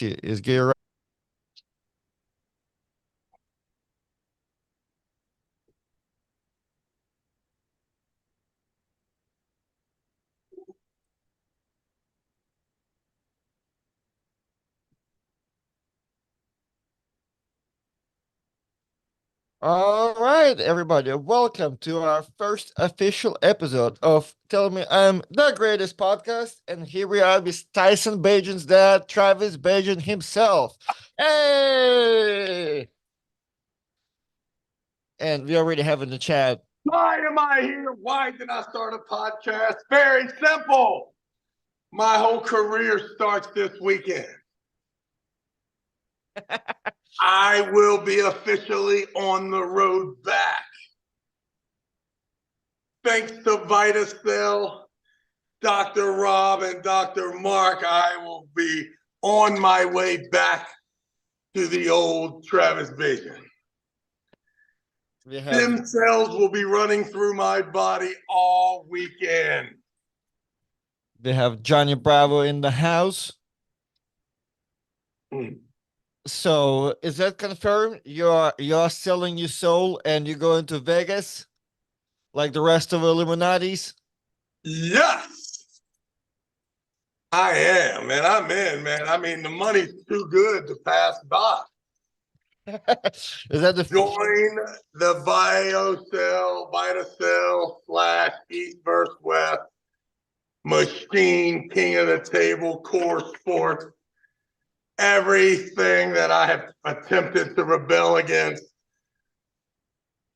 Is Gary. All right, everybody, welcome to our first official episode of Tell Me I'm the Greatest podcast. And here we are with Tyson Bagent's dad, Travis Bagent himself. Hey! And we already have in the chat. Why am I here? Why did I start a podcast? Very simple. My whole career starts this weekend. I will be officially on the road back. Thanks to VitaCell, Dr. Rob, and Dr. Mark, I will be on my way back to the old Travis Bagent. Stem cells will be running through my body all weekend. They have Johnny Bravo in the house. So is that confirmed? You're selling your soul and you're going to Vegas like the rest of Illuminati's? Yes, I am, man. I'm in, man. I mean, the money's too good to pass by. Is that the Join the VitaCell / East versus West machine, king of the table, core sports. Everything that I have attempted to rebel against,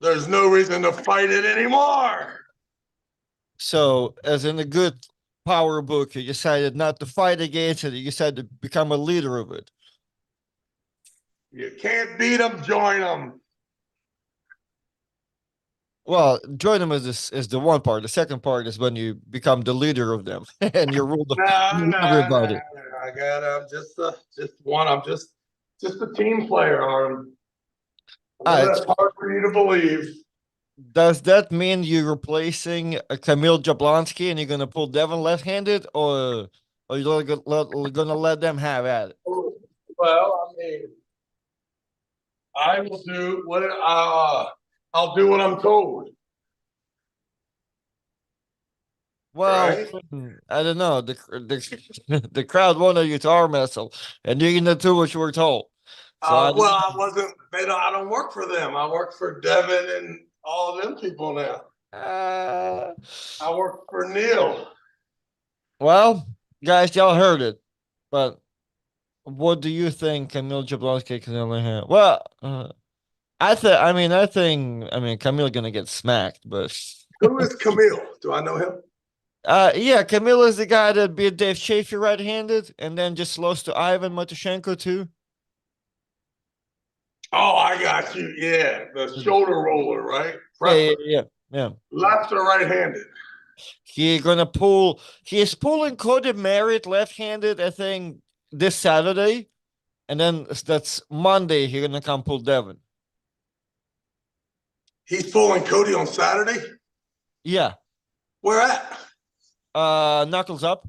there's no reason to fight it anymore. So, as in a good power book, you decided not to fight against it. You decided to become a leader of it. You can't beat them, join them. Well, join them is the one part. The second part is when you become the leader of them and you rule everybody. I'm just one. I'm just a team player, Arm. It's hard for you to believe. Does that mean you're replacing Camille Jablonski and you're gonna pull Devin left-handed, or you're gonna let them have at it? Well, I mean, I will do what I'll do what I'm told. Well, right? I don't know. The crowd wanted you to arm wrestle, and you're gonna do what you were told. So I wasn't. I don't work for them. I work for Devin and all of them people now. I work for Neil. Well, guys, y'all heard it, but what do you think Camille Jablonski can only have? Well, I mean, Camille gonna get smacked, but Who is Camille? Do I know him? Yeah, Camille is the guy that beat Dave Chaffee right-handed, and then just lost to Ivan Matushenko too. Oh, I got you. Yeah, the shoulder roller, right? Yeah. Left or right-handed? He is pulling Cody Merritt left-handed, I think, this Saturday, and then that's Monday. He's gonna come pull Devin. He's pulling Cody on Saturday. Yeah. Where at? Knuckles Up.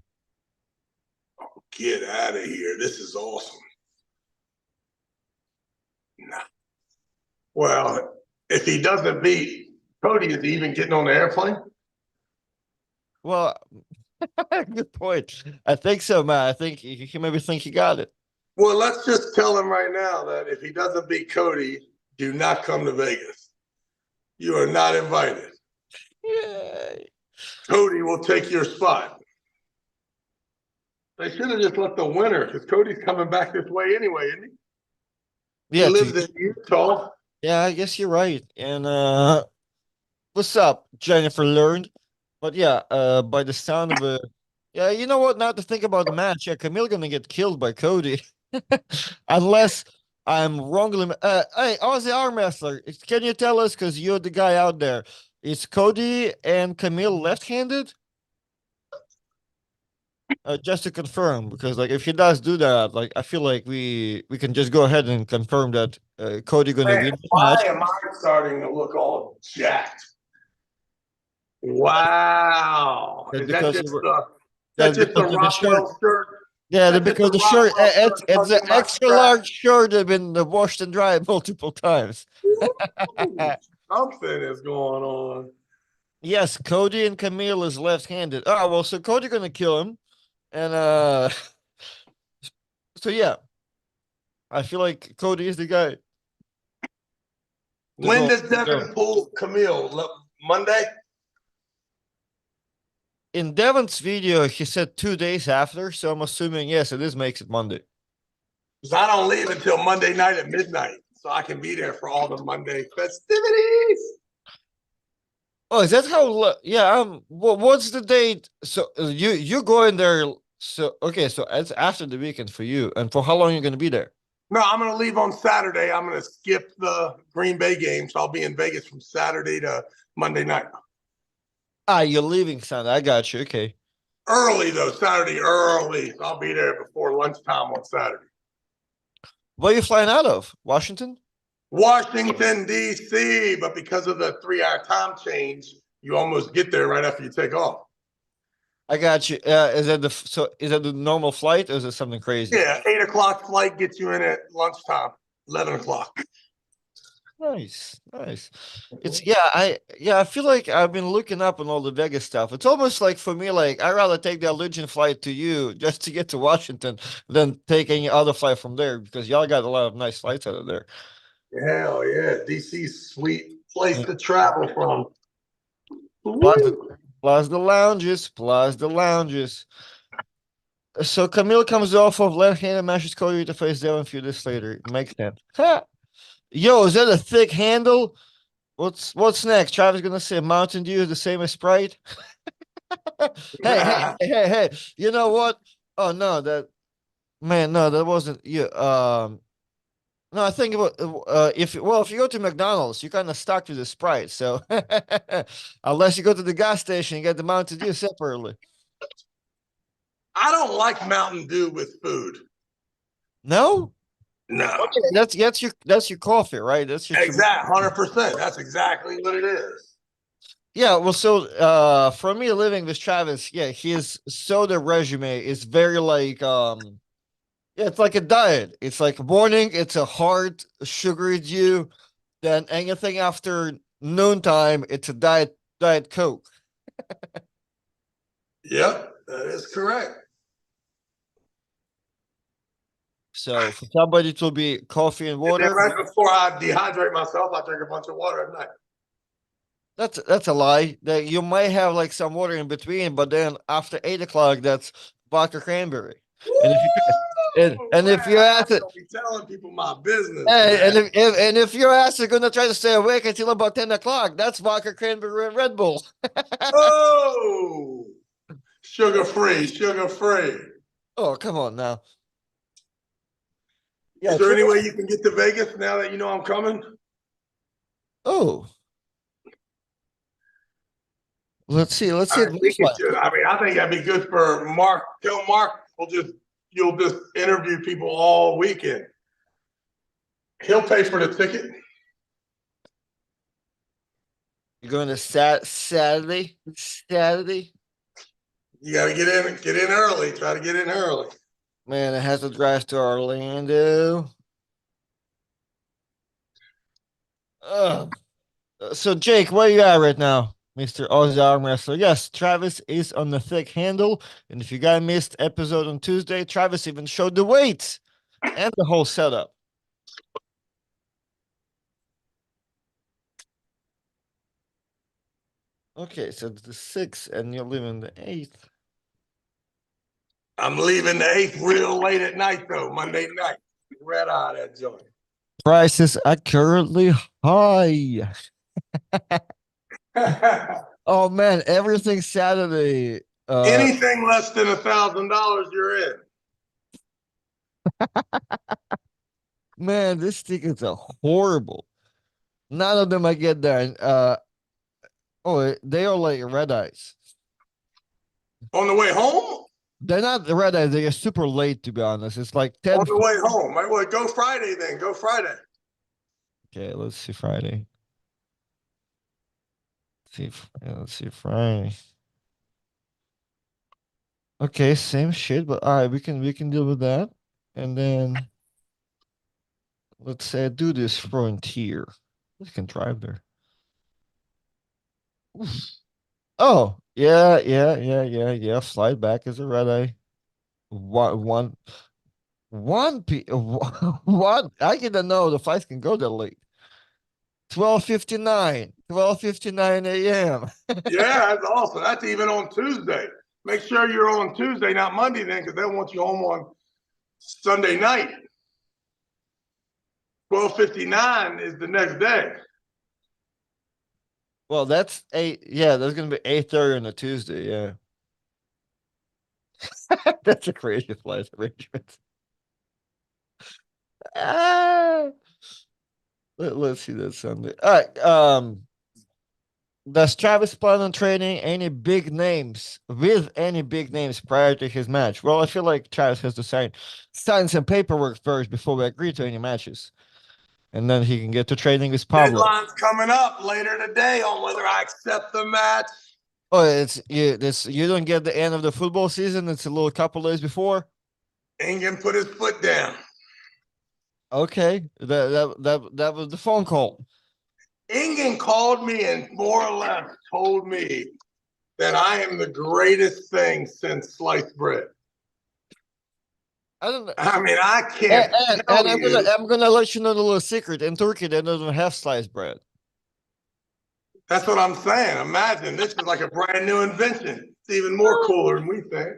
Oh, get out of here! This is awesome. Nah. Well, if he doesn't beat Cody, is he even getting on the airplane? Well, good point. I think so, man. I think he maybe think he got it. Well, let's just tell him right now that if he doesn't beat Cody, do not come to Vegas. You are not invited. Yay. Cody will take your spot. They should have just let the winner, because Cody's coming back this way anyway, isn't he? Yeah, he lives in Utah. Yeah, I guess you're right. And what's up, Jennifer learned. But yeah, by the sound of it, yeah, you know what? Now to think about the match, yeah, Camille gonna get killed by Cody, unless I'm wrongly. Hey, Aussie arm wrestler, can you tell us? Because you're the guy out there. Is Cody and Camille left-handed? Just to confirm, because like if he does do that, like I feel like we can just go ahead and confirm that Cody gonna win the Why match. am I starting to look all jacked? Wow. Is that just the Rockwell shirt? Yeah, That's at because the the shirt, Rockwell it's an parking lot extra track. large shirt that been washed and dried multiple times. Ooh, something is going on. Yes, Cody and Camille is left-handed. Oh, well, so Cody gonna kill him. And so yeah, I feel like Cody is the guy to When go does to go. Devin pull Camille? Monday? In Devon's video, he said 2 days after, so I'm assuming yes, it is makes it Monday. Because I don't leave until Monday night at midnight, so I can be there for all the Monday festivities. Oh, is that how? Yeah. What's the date? So you go in there. So okay, so it's after the weekend for you, and for how long are you gonna be there? No, I'm going to leave on Saturday. I'm going to skip the Green Bay game, so I'll be in Vegas from Saturday to Monday night. Ah, you're leaving Sunday. I got you. Okay. Early though, Saturday early. So I'll be there before lunchtime on Saturday. Where are you flying out of? Washington? Washington, D.C., but because of the 3 hour time change, you almost get there right after you take off. I got you. Is that Is that the normal flight, or is it something crazy? Yeah, 8 o'clock flight gets you in at lunchtime, 11 o'clock. Nice, nice. It's Mhm. I feel like I've been looking up on all the Vegas stuff. It's almost like for me, like I'd rather take the Allegiant flight to you just to get to Washington than take any other flight from there because y'all got a lot of nice flights out of there. Hell yeah, DC's sweet place Yeah. to travel from. Plus the Woo. plus the lounges. So Camille comes off of left-handed matches Cody to face Devon a few days later. Makes sense. Ha! Yo, is that a thick handle? What's next? Travis gonna say Mountain Dew is the same as Sprite? Hey! You know what? Oh no, that man, no, that wasn't you. No, I think about if you go to McDonald's, you kind of stuck to the Sprite. So unless you go to the gas station and get the Mountain Dew separately. I don't like Mountain Dew with food. No, No, okay, that's your coffee, right? That's your exact 100%. That's exactly what it is. yeah. Well, so for me living with Travis, yeah, his soda resume is very like yeah, it's like a diet. It's like morning, it's a hard sugary dew. Then anything after noontime, it's a diet Coke. Yep, that is correct. So for somebody to be coffee and And then water, right before I dehydrate myself, I drink a bunch of water at night. that's a lie. That you might have like some water in between, but then after 8 o'clock, that's vodka cranberry. And if you Woo! and if Man, your I ass don't be telling people my business, and man. if your ass is gonna try to stay awake until about 10 o'clock, that's vodka cranberry and Red Bull. Oh, sugar free, sugar free. Oh, come on now. Yeah, Is there any way you can get to Vegas now that you know I'm coming? oh, let's see. Let's see I it think looks it like. should. I mean, I think that'd be good for Mark. Tell Mark you'll just interview people all weekend. He'll pay for the ticket. You're going to Saturday? Saturday? You got to get in early. Try to get in early. Man, it has to drive to Orlando. Ugh. So, Jake, where you at right now, Mr. Aussie Arm Wrestler? Yes, Travis is on the thick handle. And if you guys missed episode on Tuesday, Travis even showed the weights and the whole setup. Okay, so it's the sixth, and you're leaving the eighth. I'm leaving the eighth real late at night though, Monday night. Red eye that joint. Prices are currently high. Oh man, everything Saturday. Anything less than $1,000, you're in. Man, these tickets are horrible. None of them I get there. Oh, they are like red eyes. On the way home? They're not the red eyes. They are super late, to be honest. It's like On 10. the way home. Well, go Friday then. Go Friday. Okay, let's see Friday. Let's see Friday. Okay, same shit, but all right, we can deal with that. And then let's say I do this frontier. We can drive there. Oof. Oh, yeah, yeah, yeah, yeah, yeah. Slide back is a red eye. One, one one. I didn't know the flights can go that late. 12:59 a.m. Yeah, that's awesome. That's even on Tuesday. Make sure you're on Tuesday, not Monday, then, because they want you home on Sunday night. 12:59 is the next day. Well, that's eight. Yeah, that's gonna be 8:30 on a Tuesday. Yeah, that's a crazy flight arrangement. Ah, let's see that Sunday. All right. Does Travis plan on training any big names with any big names prior to his match? Well, I feel like Travis has to sign some paperwork first before we agree to any matches, and then he can get to training with Pablo. Deadline's coming up later today on whether I accept the match. Oh, it's you. This you don't get the end of the football season. It's a little couple days before. Ingen put his foot down. Okay, that was the phone call. Ingen called me and more or less told me that I am the greatest thing since sliced bread. I don't know. I mean, I And, can't and tell I'm gonna you. I'm gonna let you know the little secret. In Turkey, they don't have sliced bread. That's what I'm saying. Imagine this is like a brand new invention. It's even more cooler than we think.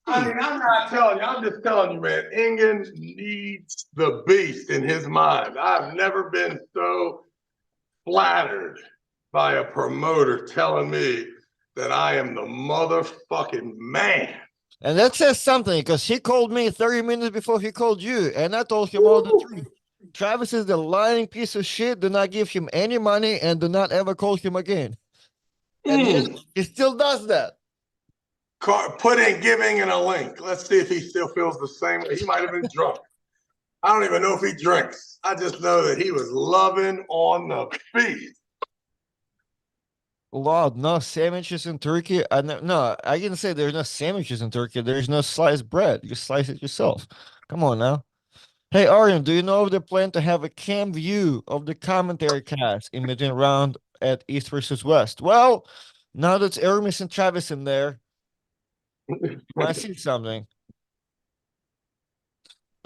I Jeez. mean, I'm not telling you. I'm just telling you, man. Ingen needs the beast in his mind. I've never been so flattered by a promoter telling me that I am the motherfucking man. And that says something because he called me 30 minutes before he called you, and I told him all the truth. Travis is the lying piece of shit. Do not give him any money and do not ever call him again. And he still does that. Put in giving and a link. Let's see if he still feels the same way. He might have been drunk. I don't even know if he drinks. I just know that he was loving on the feast. Lord, no sandwiches in Turkey. No, I didn't say there's no sandwiches in Turkey. There's no sliced bread. You slice it yourself. Come on now. Hey, Aryan, do you know if they plan to have a cam view of the commentary cast in between round at East versus West? Well, now that Aramis and Travis in there, might see something.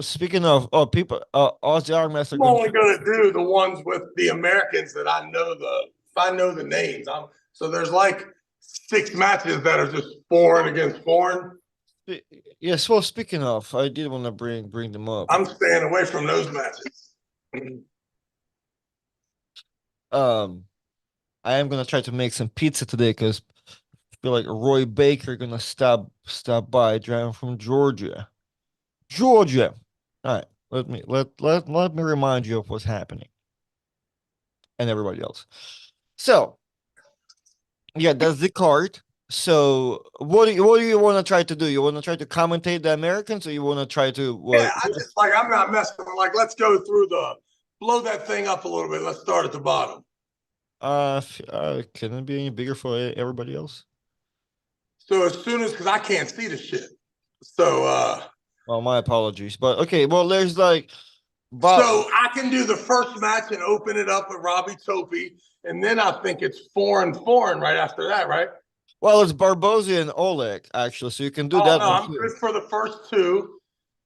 Speaking of, oh, people, Aussie Armas are I'm going only to. going to do the ones with the Americans that I know if I know the names. So there's like 6 matches that are just foreign against foreign. Yes, well, speaking of, I did want to bring them up. I'm staying away from those matches. Um, I am gonna try to make some pizza today because I feel like Roy Baker gonna stop by driving from Georgia. Georgia. All right. Let me remind you of what's happening and everybody else. So yeah, that's the card. So what do you want to try to do? You want to try to commentate the Americans, or you want to try to Yeah, what? I just like I'm not messing. Like let's go through the blow that thing up a little bit. Let's start at the bottom. Can it be any bigger for everybody else? So as soon as because I can't see the shit. So Well, my apologies, but okay. Well, there's like, but so I can do the first match and open it up with Robbie Topi, and then I think it's foreign right after that, right? well, it's Barboza and Oleg actually, so you can do Oh that no, one I'm too. good for the first two.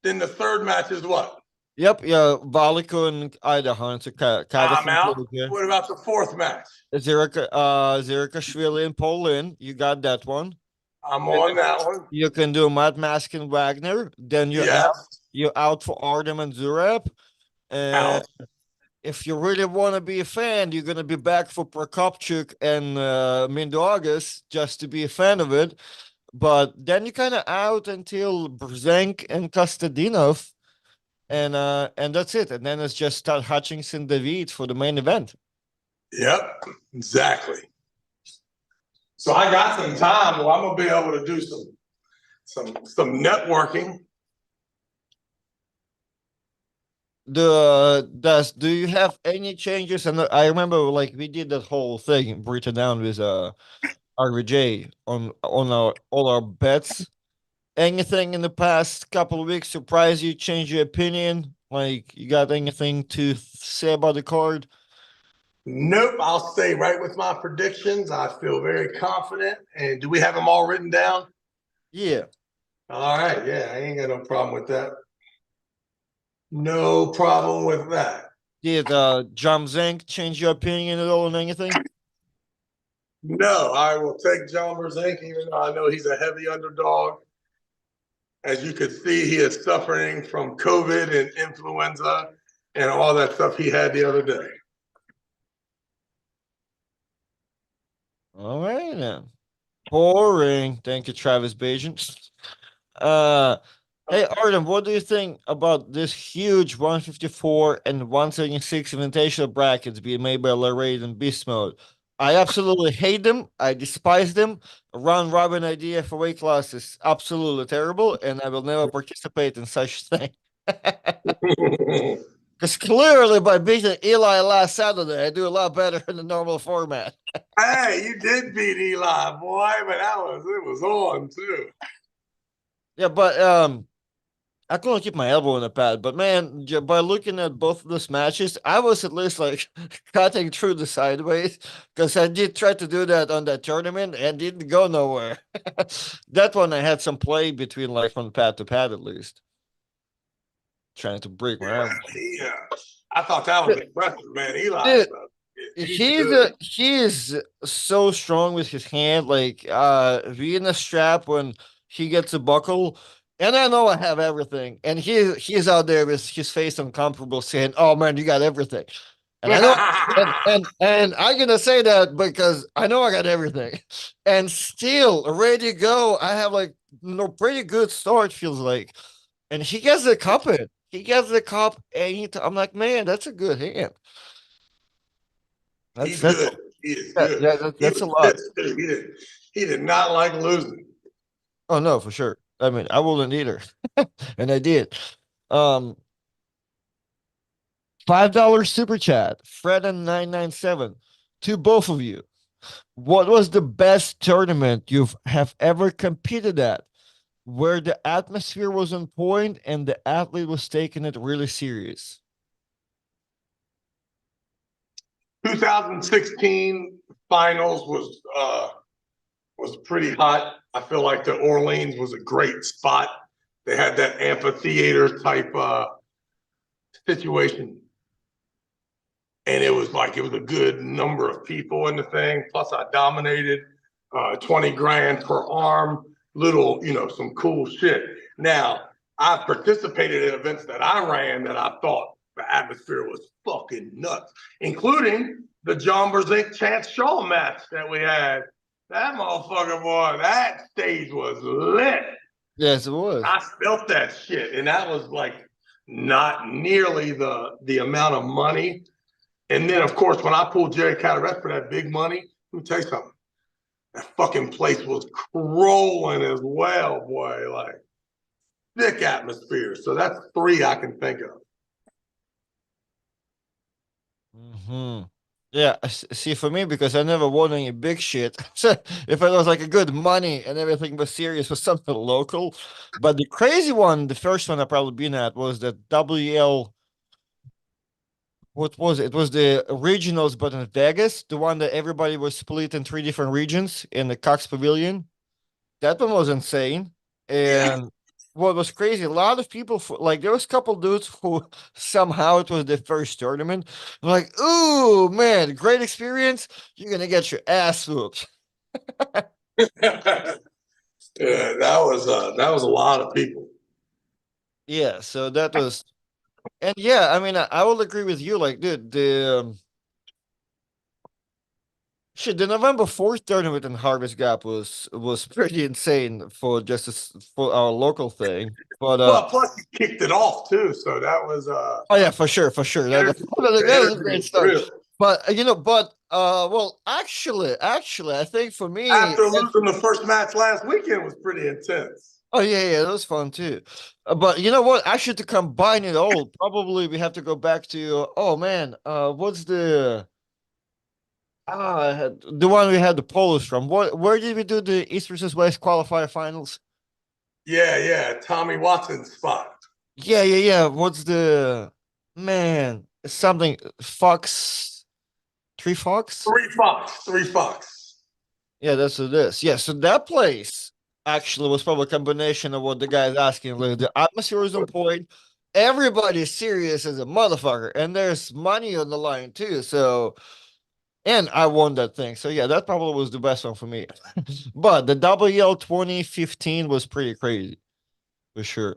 Then the third match is what? Yep, yeah, Valiko and Idaho. It's a Kada I'm from out. Georgia. What about the fourth match? Zerikashvili in Poland. You got that one. I'm And on that one. you can do Matt Maskin Wagner. Then Yes, you're out for Artem and Zurab. And out. if you really want to be a fan, you're gonna be back for Prokopchuk and Mindaugas just to be a fan of it. But then you're kind of out until Brzenk and Kostadinov, and that's it. And then it's just start Hutchinson David for the main event. Yep, exactly. So I got some time. Well, I'm gonna be able to do some networking. Do you have any changes? And I remember like we did that whole thing, Britain down with RJ on our all our bets. Anything in the past couple of weeks surprise you, change your opinion? Like you got anything to say about the card? Nope, I'll stay right with my predictions. I feel very confident. And do we have them all written down? Yeah. All right, yeah, I ain't got no problem with that. No problem with that. Did Jam Zank change your opinion at all on anything? No, I will take John Brzenk, even though I know he's a heavy underdog. As you could see, he is suffering from COVID and influenza and all that stuff he had the other day. All right then. Boring. Thank you, Travis Bagent. Uh, hey Artem, what do you think about this huge 154 and 176 invitational brackets being made by Lorraine and Beast Mode? I absolutely hate them. I despise them. A round robin idea for weight class is absolutely terrible, and I will never participate in such thing. Because clearly, by beating Eli last Saturday, I do a lot better in the normal format. Hey, you did beat Eli, boy, but it was on too. Yeah, but I couldn't keep my elbow in the pad, but man, by looking at both of those matches, I was at least like cutting through the sideways because I did try to do that on that tournament and didn't go nowhere. That one I had some play between like from pad to pad at least, trying to break my Yeah, elbow. I thought that was impressive, man. Eli's Dude, he's good. he is so strong with his hand, like Vienna strap when he gets a buckle. And I know I have everything. And he's out there with his face uncomfortable saying, "Oh man, you got everything." And I know and I'm gonna say that because I know I got everything. And still ready to go. I have like pretty good start, feels like. And he gets the cup in. He gets the cup and I'm like, man, that's a good hand. He's That's good. He is Yeah, good. yeah, He that's a was lot. pissed too. He did not like losing. Oh no, for sure. I mean, I wouldn't either, and I did. Um, $5 super chat, Fred and 997 to both of you. What was the best tournament you have ever competed at, where the atmosphere was on point and the athlete was taking it really serious? 2016 finals was pretty hot. I feel like the Orleans was a great spot. They had that amphitheater type situation, and it was a good number of people in the thing. Plus, I dominated 20 grand per arm. Little, some cool shit. Now, I've participated in events that I ran that I thought the atmosphere was fucking nuts, including the John Brzenk Chance Shaw match that we had. That motherfucker, boy, that stage was lit. Yes, it was. I felt that shit, and that was like not nearly the amount of money. And then, of course, when I pulled Jerry Cataret for that big money, let me tell you something. That fucking place was crawling as well, boy. Like thick atmosphere. So that's three I can think of. Hmm. Yeah, see, for me, because I never won any big shit. So if it was like a good money and everything was serious was something local. But the crazy one, the first one I probably been at was the WL. What was it? It was the regionals, but in Vegas, the one that everybody was split in three different regions in the Cox Pavilion. That one was insane. Yeah. And what was crazy, a lot of people, like, there was a couple dudes who somehow it was their first tournament. I'm like, ooh, man, great experience. You're going to get your ass whooped. Yeah, that was a lot of people. Yeah, so that was, and yeah, I mean, I will agree with you. Like, dude, shit, the November 4th tournament in Harvest Gap was pretty insane for just for our local thing. But Well, plus he kicked it off too, so that was oh yeah, for sure. the That was a energy great was start. real. But well, actually, I think for me, After losing the first match last weekend was pretty intense. oh yeah, that was fun too. But you know what? Actually, to combine it all, probably we have to go back to oh man, what's the Ah, the one we had the Polish from. What? Where did we do the East versus West qualifier finals? Yeah, yeah, Tommy Watson's spot. Yeah, yeah, yeah. What's the man? Something Fox, three Fox. Three Fox. Yeah, that's what it is. Yeah, so that place actually was probably a combination of what the guy's asking. Like the atmosphere was on point. Everybody's serious as a motherfucker, and there's money on the line too. So, and I won that thing. So yeah, that probably was the best one for me. But the WL 2015 was pretty crazy for sure.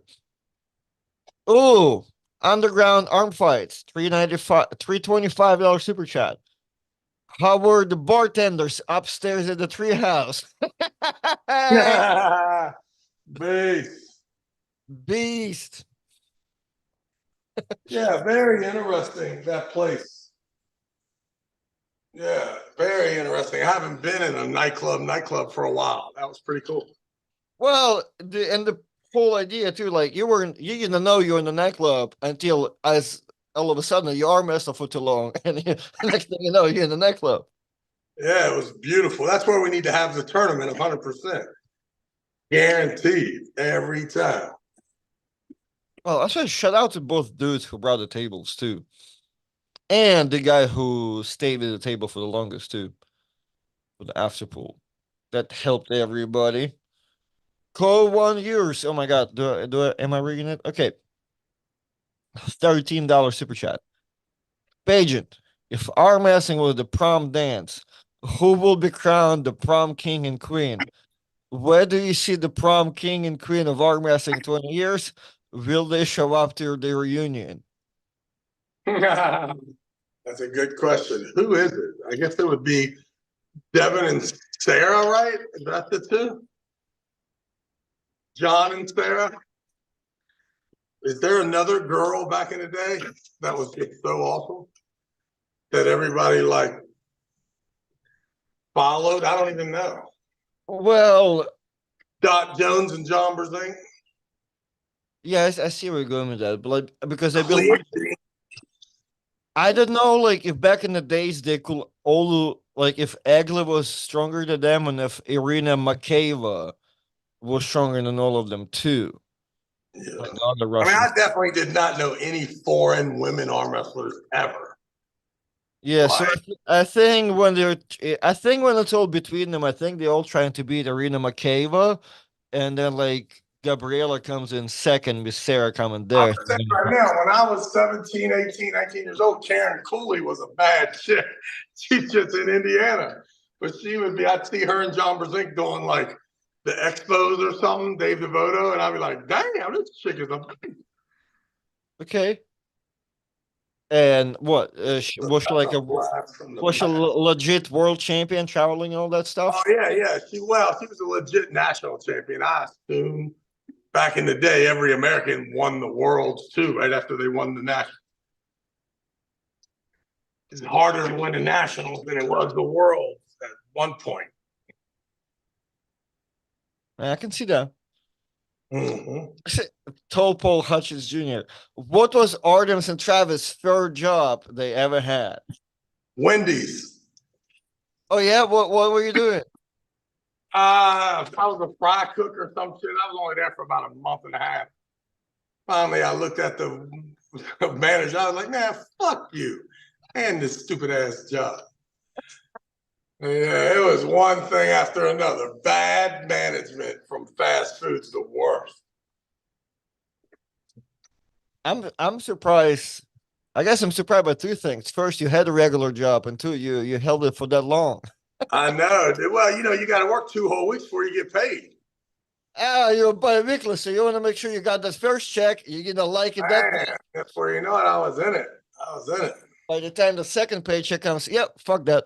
Oh, underground arm fights, 395, $325 super chat. How were the bartenders upstairs at the treehouse? Base. Beast. Yeah, very interesting, that place. Yeah, very interesting. I haven't been in a nightclub for a while. That was pretty cool. Well, the whole idea too, like you didn't know you were in the nightclub until as all of a sudden your arm wrestled for too long, and the next thing you know, you're in the nightclub. Yeah, it was beautiful. That's where we need to have the tournament 100%. Guaranteed every time. Well, I should shout out to both dudes who brought the tables too, and the guy who stayed at the table for the longest too, for the after pool. That helped everybody. Code 1 years. Oh my god, am I reading it? Okay, $13 super chat. Bagent, if arm wrestling was the prom dance, who will be crowned the prom king and queen? Where do you see the prom king and queen of arm wrestling in 20 years? Will they show up to the reunion? That's a good question. Who is it? I guess it would be Devin and Sarah, right? Is that the two? John and Sarah? Is there another girl back in the day that was just so awesome that everybody like followed? I don't even know. Well, Dot Jones and John Brzezinski. yes, I see where you're going with that, but like, because I believe Clear. I don't know, like if back in the days they could all like if Egli was stronger than them and if Irina Makeva was stronger than all of them too, Yeah. like the other I mean, I Russians. definitely did not know any foreign women arm wrestlers ever. Yeah, so Like, I think when I think when it's all between them, I think they're all trying to beat Irina Makeva, and then like Gabriela comes in second with Sarah coming I'm there. saying right now, when I was 17, 18, 19 years old, Karen Cooley was a bad chick. She's just in Indiana. But she would be, I'd see her and John Brzezinski doing like the expos or something, Dave DeVoto, and I'd be like, damn, this chick is a Okay, and what was she that's like a blast from the was she a mat. legit world champion traveling and all that Oh stuff? yeah, yeah. She was a legit national champion. I assume back in the day, every American won the worlds too, right after they won the national. It's harder to win the nationals than it was the worlds at one point. I can see that. Mm-hmm. Tall Paul Hutchins Jr. What was Artemis and Travis' third job they ever had? Wendy's. Oh yeah, what were you doing? I was a fry cook or some shit. I was only there for about a month and a half. Finally, I looked at the manager. I was like, man, fuck you and this stupid ass job. Yeah, it was one thing after another. Bad management from fast food's the worst. I'm surprised. I guess I'm surprised by two things. First, you had a regular job, and two, you held it for that long. I know. Well, you got to work 2 whole weeks before you get paid. Ah, you're biweekly, so you want to make sure you got that first check. You're gonna like it that Man, before you know it, I was in it. I was in it. by the time the second paycheck comes, yep, fuck that.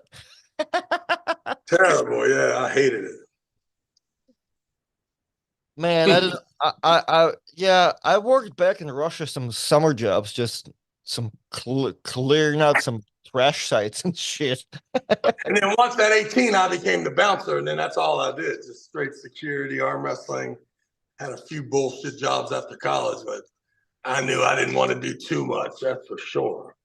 Terrible. Yeah, I hated it. Man, I didn't. Yeah, I worked back in Russia some summer jobs, just some clearing out some trash sites and shit. And then once at 18, I became the bouncer, and then that's all I did. Just straight security, arm wrestling. Had a few bullshit jobs after college, but I knew I didn't want to do too much. That's for sure.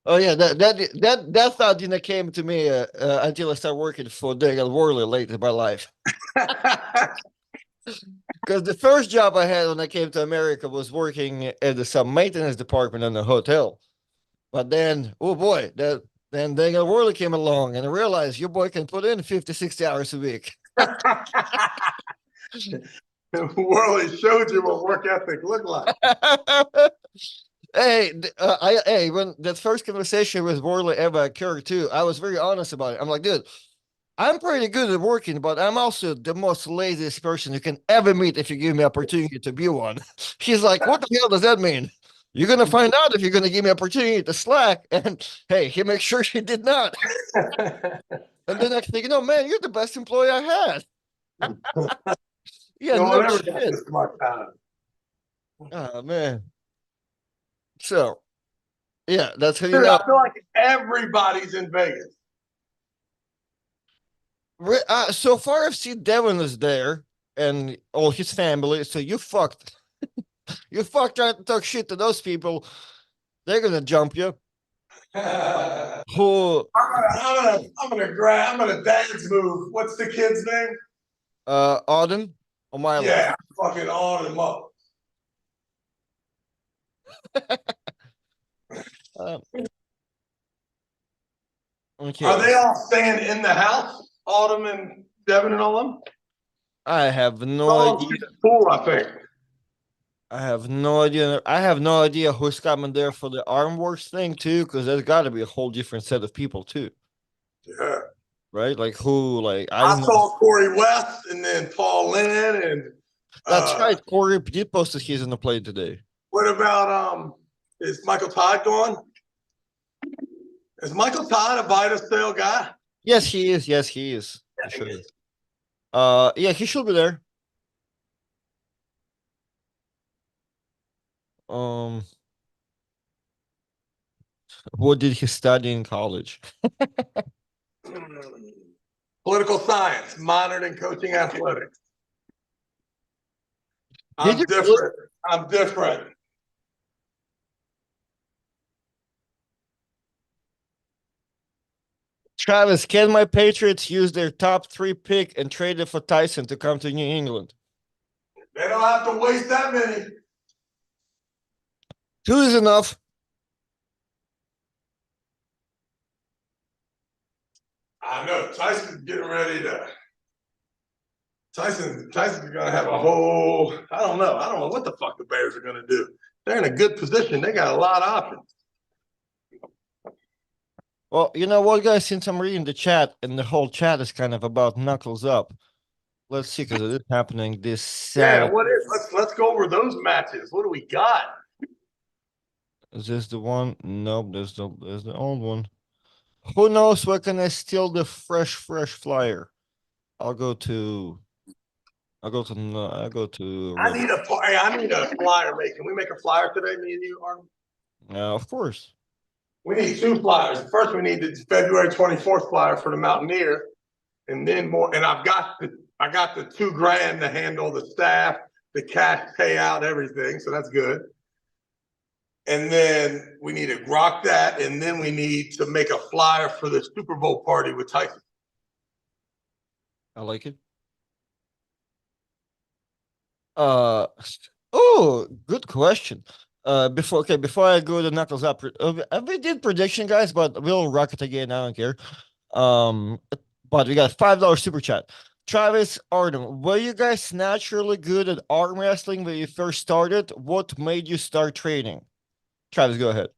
Oh yeah, that thought didn't came to me until I started working for Daniel Worley late in my life. Because the first job I had when I came to America was working at some maintenance department in a hotel. But then, oh boy, then Daniel Worley came along and I realized your boy can put in 50, 60 hours a week. Worley showed you what work ethic looked like. Hey, when that first conversation with Worley ever occurred too, I was very honest about it. I'm like, dude, I'm pretty good at working, but I'm also the most laziest person you can ever meet if you give me opportunity to be one. She's like, what the hell does that mean? You're gonna find out if you're gonna give me opportunity to slack. And hey, he makes sure she did not. And the next thing you know, man, you're the best employee I had. Yeah, No no one ever got shit. this much time. Oh man. So yeah, that's how you Dude, know. I feel like everybody's in Vegas. So far, I've seen Devin is there and all his family. So you fucked. You fucked trying to talk shit to those people. They're gonna jump you. I'm Who? I'm gonna dance move. What's the kid's name? Auden or Milo? Yeah, fucking on him up. Uh, Are okay. they all staying in the house? Autumn and Devin and all them? I have no All idea. pool, I think. I have no idea. I have no idea who's coming there for the arm wars thing too, because there's got to be a whole different set of people too, Yeah. right? Like who? Like I I don't know. saw Corey West and then Paul Lynn and That's uh right. Corey did post that he's in the play today. what about is Michael Todd gone? Is Michael Todd a Vita sale guy? Yes, he is. Yes, he is for sure. Yeah, he should be there. Um, what did he study in college? Political science, modern and coaching athletics. Did I'm you really? different. I'm different. Travis, can my Patriots use their top three pick and trade it for Tyson to come to New England? They don't have to waste that many. Two is enough. I know Tyson's getting ready to. Tyson's gonna have a whole. I don't know. I don't know what the fuck the Bears are gonna do. They're in a good position. They got a lot of options. Well, you know what, guys? Since I'm reading the chat and the whole chat is kind of about knuckles up, let's see because it is happening this Yeah, Saturday. what is? Let's go over those matches. What do we got? Is this the one? Nope, there's the old one. Who knows where can I steal the fresh flyer? I'll go to I'll go to no, I'll go to I Red. need a I need a flyer made. Can we make a flyer today, me and you, Arnold? Of course. We need two flyers. First, we need the February 24th flyer for the Mountaineer, and then more. And I got the $2,000 to handle the staff, the cash payout, everything. So that's good. And then we need to grok that, and then we need to make a flyer for the Super Bowl party with Tyson. I like it. Uh oh, good question. Before I go to knuckles up, we did prediction, guys, but we'll rock it again. I don't care. Um, but we got $5 super chat. Travis Arden, were you guys naturally good at arm wrestling when you first started? What made you start training? Travis, go ahead.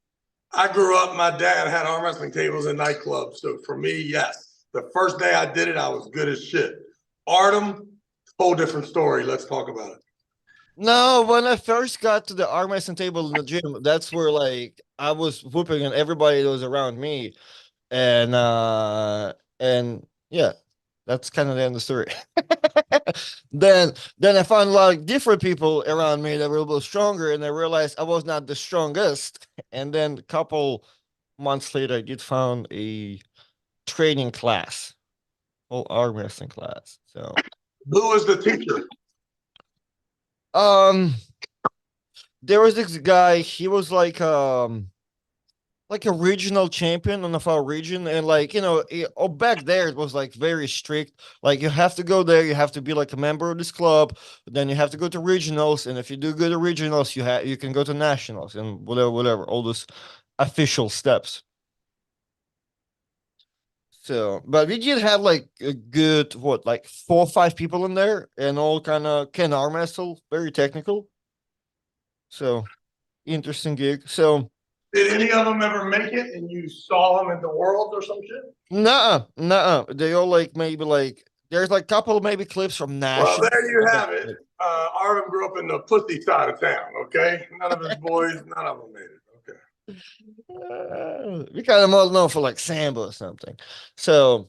I grew up, my dad had arm wrestling tables in nightclubs. So for me, yes. The first day I did it, I was good as shit. Artem, whole different story. Let's talk about it. No, when I first got to the arm wrestling table in the gym, that's where like I was whooping and everybody that was around me. And yeah, that's kind of the end of the story. then I found a lot of different people around me that were a little stronger, and I realized I was not the strongest. And then a couple months later, I did found a training class, whole arm wrestling class. So Who was the teacher? um there was this guy, he was like a regional champion of our region, and like back there it was like very strict. Like you have to go there, you have to be like a member of this club, then you have to go to regionals, and if you do good at regionals, you can go to nationals and whatever, all those official steps. So, but we did have like a good what, like 4 or 5 people in there, and all kind of can arm wrestle, very technical. So interesting gig. So Did any of them ever make it and you saw them at the Worlds or some shit? nah, nah. They all like maybe like there's like a couple of maybe clips from Well, national. there you But have it. Artem grew up in the pussy side of town, okay? None of his boys, none of them made it, okay? we got them all known for like Samba or something. So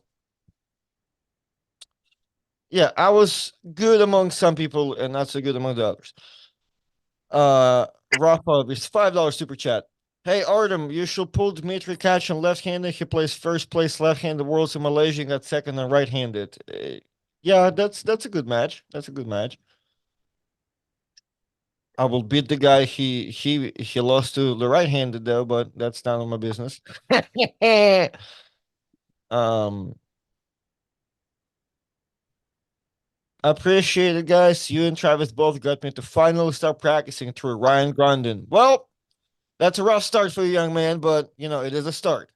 yeah, I was good among some people and not so good among the others. Rafa is $5 super chat. Hey Artem, you should pull Dmitry Kachin left-handed. He plays first place left-handed worlds in Malaysia and got second and right-handed. Yeah, that's a good match. That's a good match. I will beat the guy he lost to the right-handed though, but that's none of my business. um, appreciate it, guys. You and Travis both got me to finally start practicing through Ryan Grandin. Well, that's a rough start for you, young man, but it is a start.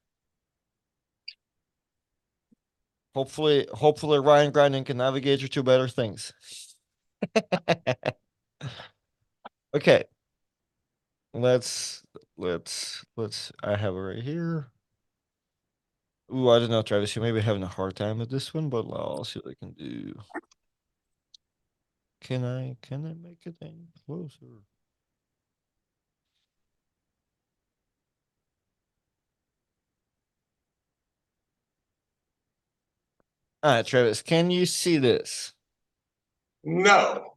Hopefully Ryan Grinding can navigate you to better things. Okay, let's let's. I have it right here. Ooh, I don't know, Travis. You may be having a hard time with this one, but I'll see what I can do. Can I make it any closer? All right, Travis. Can you see this? No.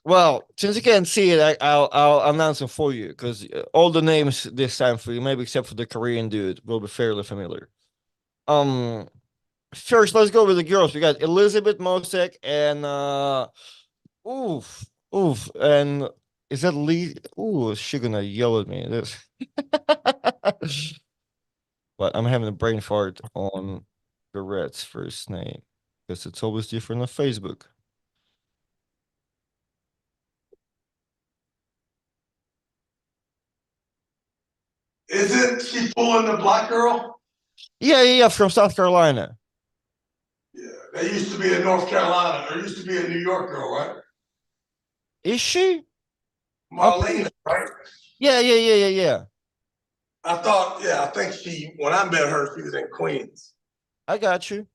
Well, since you can't see it, I'll announce it for you because all the names this time for you, maybe except for the Korean dude, will be fairly familiar. Um, First, let's go with the girls. We got Elizabeth Mosek and oof, oof, and is that Lee? Ooh, is she gonna yell at me? This, but I'm having a brain fart on Garrett's first name because it's always different on Facebook. Isn't she pulling the black girl? Yeah, from South Carolina. Yeah, they used to be in North Carolina. There used to be a New York girl, right? Is she? I'm Marlena, right? yeah. I thought, yeah, I think when I met her, she was in Queens. I got you.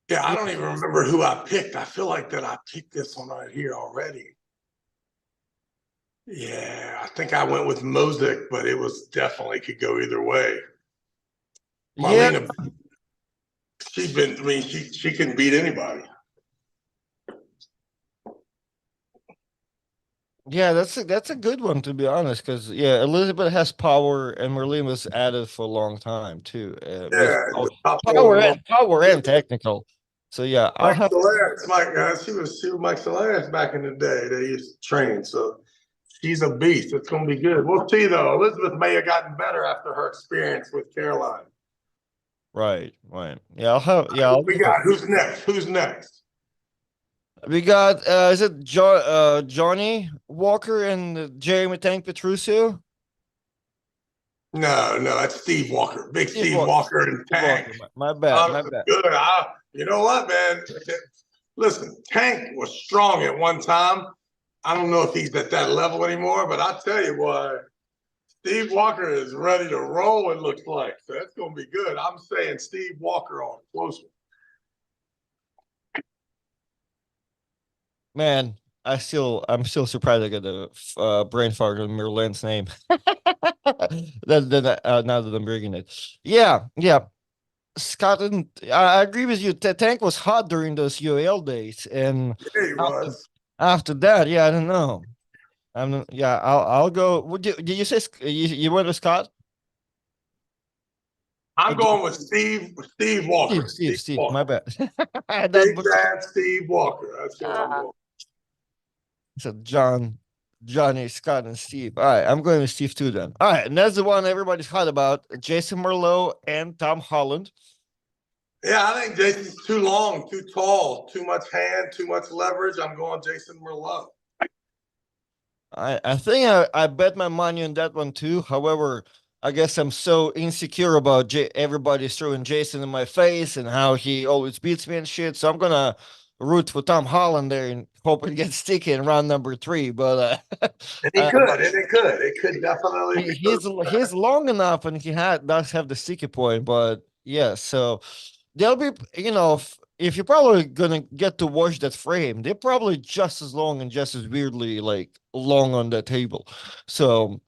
Yeah, I Yeah, don't even remember who I picked. I feel like that I picked this one right here already. Yeah, I think I went with Mosick, but it was definitely could go either way. yeah, Marlena, I mean, she can beat anybody. yeah. That's a good one to be honest, because yeah, Elizabeth has power, and Merlin was added for a long time too, with Yeah, the top power roller. and technical. So yeah, I'll Mike have. Solaris, she was Mike Solaris back in the day. They used to train, so she's a beast. It's going to be good. We'll see though. Elizabeth may have gotten better after her experience with Caroline. Right. Yeah, I'll have. Yeah, I'll We give it. got who's next? Who's next? We got is it Johnny Walker and Jeremy Tank Petruccio? No, that's Steve Walker, Big Steve Steve Walker. Walker and Steve Tank. Walker. My bad. My bad. Good. You know what, man? Listen, Tank was strong at one time. I don't know if he's at that level anymore, but I tell you what, Steve Walker is ready to roll. It looks like so that's going to be good. I'm saying Steve Walker on a close one. Man, I'm still surprised I got a brain fart on Merlin's name. Now that I'm bringing it, yeah. Scotland, I agree with you. Tank was hot during those UAL days, and Yeah, he after was. after that, yeah, I don't know. Yeah, I'll go. Did you say you went with Scott? I'm going with Steve Steve, Walker. Steve, Steve Steve. My Walker. bad. That Big was bad Steve Walker. That's who I'm going. so John, Johnny, Scott, and Steve. All right, I'm going with Steve too then. All right, and that's the one everybody's hot about: Jason Merlot and Tom Holland. Yeah, I think Jason's too long, too tall, too much hand, too much leverage. I'm going Jason Merlot. I think I bet my money on that one too. However, I guess I'm so insecure about everybody's throwing Jason in my face and how he always beats me and shit. So I'm gonna root for Tom Holland there and hope it gets sticky in round number three. But And he could, and it could. It could definitely be. he's long enough and does have the sticky point. But yeah, so they'll be if you're probably gonna get to watch that frame, they're probably just as long and just as weirdly like long on the table. So,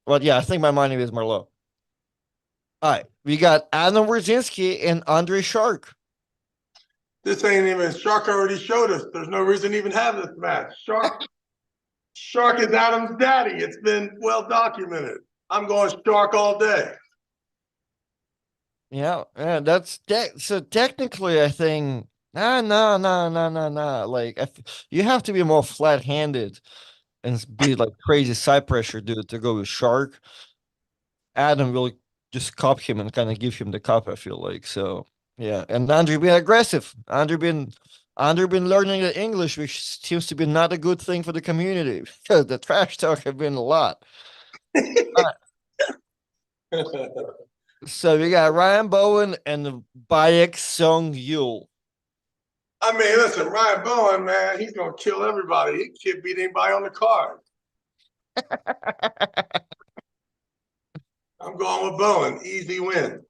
but yeah, I think my money is Merlot. All right, we got Adam Wierzinski and Andre Shark. This ain't even Shark already showed us. There's no reason to even have this match. Shark is Adam's daddy. It's been well documented. I'm going Shark all day. Yeah, that's so technically, I think. Nah. Like, you have to be more flat-handed and be like crazy side pressure dude to go with Shark. Adam will just cop him and kind of give him the cup, I feel like. So yeah. And Andrew being aggressive. Andrew been learning the English, which seems to be not a good thing for the community because the trash talk have been a lot. Uh, so we got Ryan Bowen and Bayek Song Yul. I mean, listen, Ryan Bowen, man, he's gonna kill everybody. He can't beat anybody on the card. I'm going with Bowen. Easy win.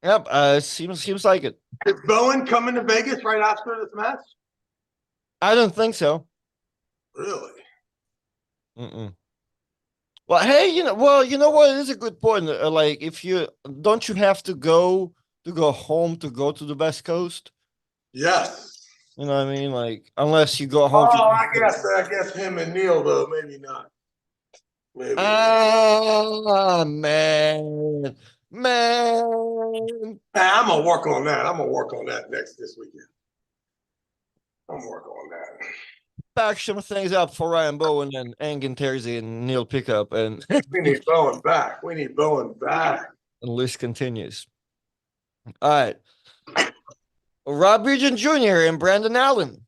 Yep, seems like it. Is Bowen coming to Vegas right after this match? I don't think so. Really? Mm-mm. Well, hey, you know what? It is a good point. Like, if you don't, you have to go home to go to the West Coast. Yes. You know what I mean? Like, unless you go home to. Oh, I guess him and Neil though, maybe not. Maybe not. Ah, man. I'm gonna work on that. I'm gonna work on that this weekend. I'm gonna work on that. Back some things up for Ryan Bowen and Engin Terzi and Neil Pickup, and We need Bowen back. We need Bowen back. the list continues. All right, Rob Regent Jr. and Brandon Allen.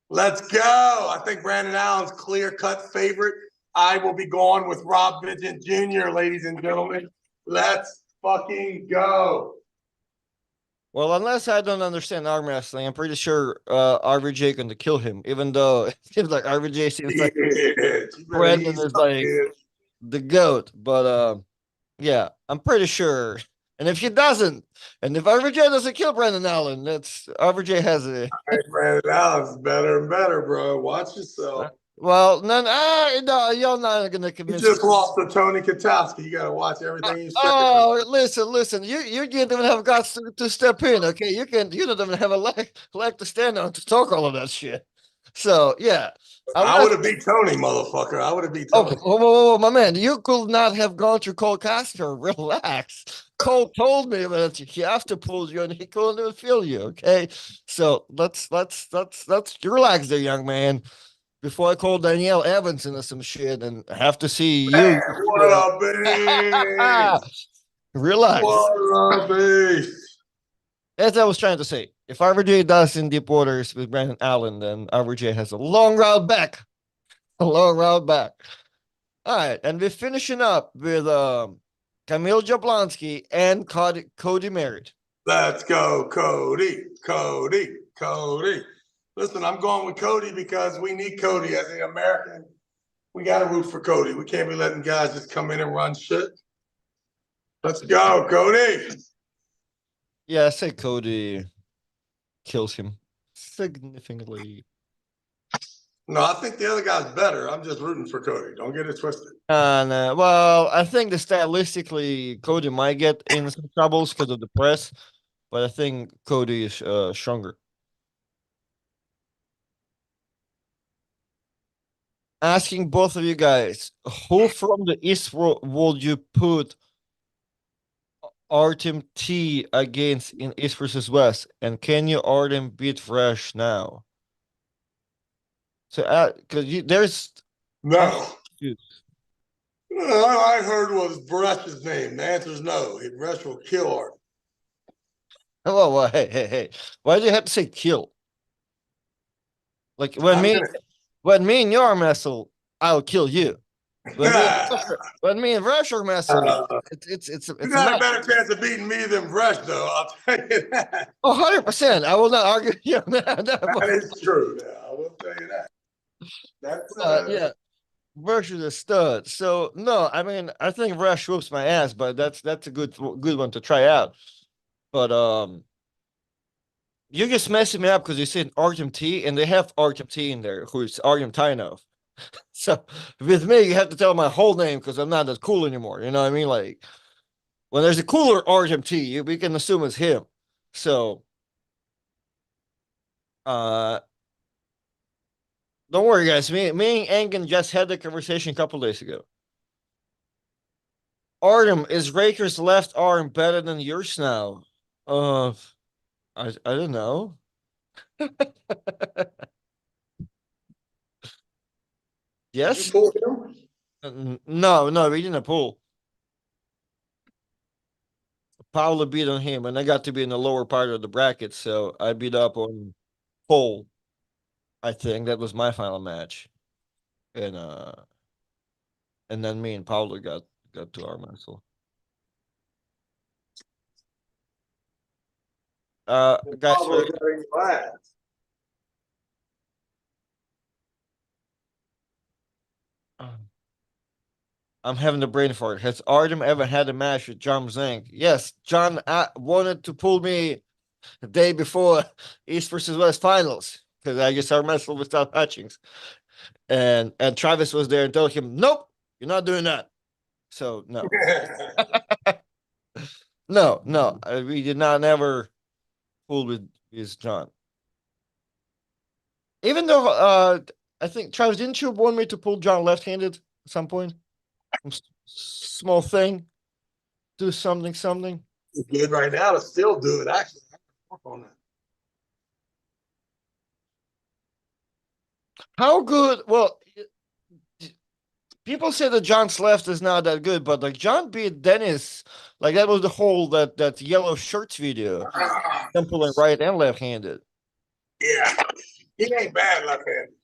Let's go. I think Brandon Allen's clear-cut favorite. I will be going with Rob Bagent Jr., ladies and gentlemen. Let's fucking go. Well, unless I don't understand arm wrestling, I'm pretty sure RVJ going to kill him. Even though it seems like RVJ seems like Yeah, you better Brandon ease is up, like kid. the goat. But yeah, I'm pretty sure. And if he doesn't, and if RVJ doesn't kill Brandon Allen, that's RVJ has a. Hey, Brandon Allen's better and better, bro. Watch yourself. Well, no, you're not gonna He convince me. just lost to Tony Katowski. You got to watch everything you say. Oh, listen. You can't even have guts to step in. Okay, you don't even have a leg to stand on to talk all of that shit. So yeah, I unless would have beat Tony, motherfucker. I would have beat oh, Tony. whoa, my man, you could not have gone through Cole Casper. Relax. Cole told me that he after pulled you and he couldn't even feel you. Okay, so let's relax there, young man. Before I call Danielle Evans into some shit and have to see you. Man, what a beast. Relax. What a beast. As I was trying to say, if RJ does in deep waters with Brandon Allen, then RJ has a long route back. A long route back. All right, and we're finishing up with Kamil Jablonski and Cody Merritt. Let's go, Cody. Cody. Cody. Listen, I'm going with Cody because we need Cody as an American. We got to root for Cody. We can't be letting guys just come in and run shit. Let's go, Cody. Yeah, I say Cody kills him significantly. No, I think the other guy's better. I'm just rooting for Cody. Don't get it twisted. And well, I think that stylistically, Cody might get in some troubles because of the press, but I think Cody is stronger. Asking both of you guys, who from the East would you put Artem T against in East versus West? And can you Artem beat Fresh now? So, because there's, I'm No. confused. All I heard was Bresh's name. The answer is no. Bresh will kill Art. Oh, well, hey, hey, hey. Why do you have to say kill? Like I'm gonna. when me and you are messile, I'll kill you. When me and Fresh are messile, You it's a got a match. better chance of beating me than Bresh, though. I'll tell you that. Oh, 100%. I will not argue. Yeah, That is true. Now. I will tell you that. That's yeah, versus a stud. So no, I mean I think Rush whoops my ass, but that's a good one to try out. But you're just messing me up because you said Artem T, and they have Artem T in there, who's Artem Tainov. So with me, you have to tell my whole name because I'm not that cool anymore. You know what I mean? Like when there's a cooler Artem T, we can assume it's him. So uh, don't worry, guys. Me and Engen just had the conversation a couple days ago. Artem, is Raker's left arm better than yours now? Uh, I don't know. Did you Yes? pull him? No, no, we didn't pull. Paolo beat on him, and I got to be in the lower part of the bracket, so I beat up on Paul. I think that was my final match, and then me and Paolo got to our wrestle. Guys, Pablo getting glad. I'm having the brain fart. Has Artem ever had a match with John Zank? Yes, John wanted to pull me the day before East versus West finals because I just started wrestling with South Hutchings, and Travis was there and told him, "Nope, you're not doing that." So no, no, we did not never pull with John. Even though I think Travis didn't you want me to pull John left-handed at some point? Small thing, do something. It's good right now to still do it. Actually, I can work on that. How good? Well, people say that John's left is not that good, but like John beat Dennis, like that was the whole that yellow shirts video. Him pulling right and left handed. Yeah, he ain't bad left-handed.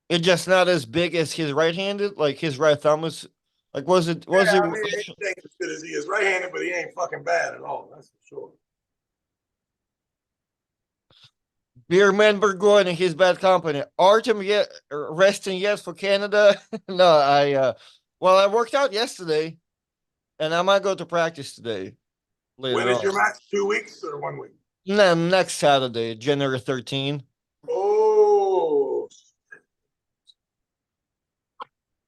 It's just not as big as his right handed. Like his right thumb was like was Yeah, it I mean, he ain't as good as he is right-handed, but he ain't fucking bad at all. That's for sure. Beer Burgoyne and his bad company. Artem yet resting yes for Canada? No, well I worked out yesterday and I might go to practice today When later is on. your match? 2 weeks or 1 week? No, next Saturday, January 13th. Oh,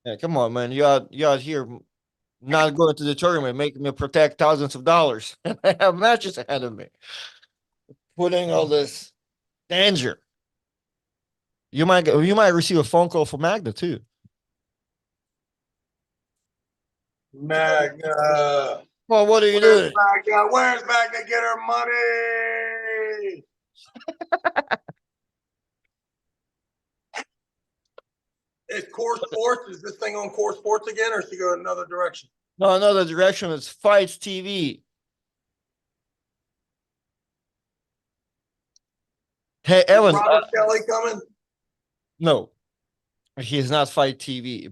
Yeah, come on, man. You out here not going to the tournament, making me protect thousands of dollars. And I have matches ahead of me. Putting all this danger. You might receive a phone call from Magda too. Magna. Well, what are you Where's doing? Magna? Where's Magna get her money? Is Core Sports? Is this thing on Core Sports again, or should she go another direction? No, another direction. It's Fights TV. Hey, Is Evan. Robert Kelly coming? No, he's not Fight TV.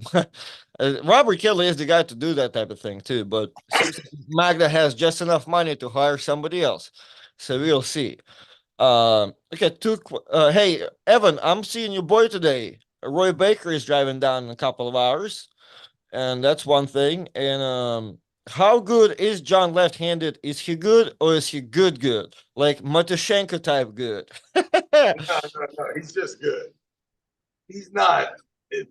Robert Kelly is the guy to do that type of thing too. But seems like Magda has just enough money to hire somebody else. So we'll see. Okay, hey, Evan, I'm seeing your boy today. Roy Baker is driving down in a couple of hours, and that's one thing. And how good is John left-handed? Is he good or is he good? Like Matushenko type good? No, no, no. He's just good. He's not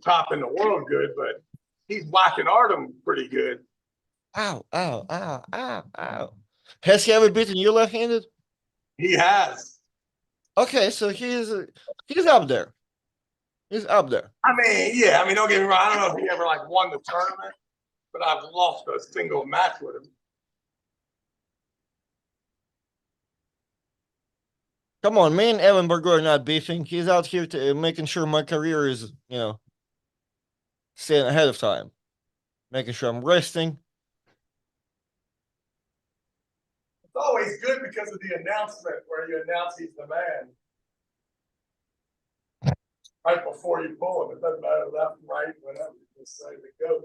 top in the world good, but he's whacking Artem pretty good. Ow, ow, ow, ow, ow. Has he ever beaten you left-handed? He has. Okay, so he's up there. He's up there. I mean, yeah, I mean, don't get me wrong. I don't know if he ever like won the tournament, but I've lost a single match with him. Come on, me and Evan Berger are not beefing. He's out here to making sure my career is, staying ahead of time, making sure I'm resting. It's always good because of the announcement where you announce he's the man right before you pull him. It doesn't matter left, right, whatever. You just say to go.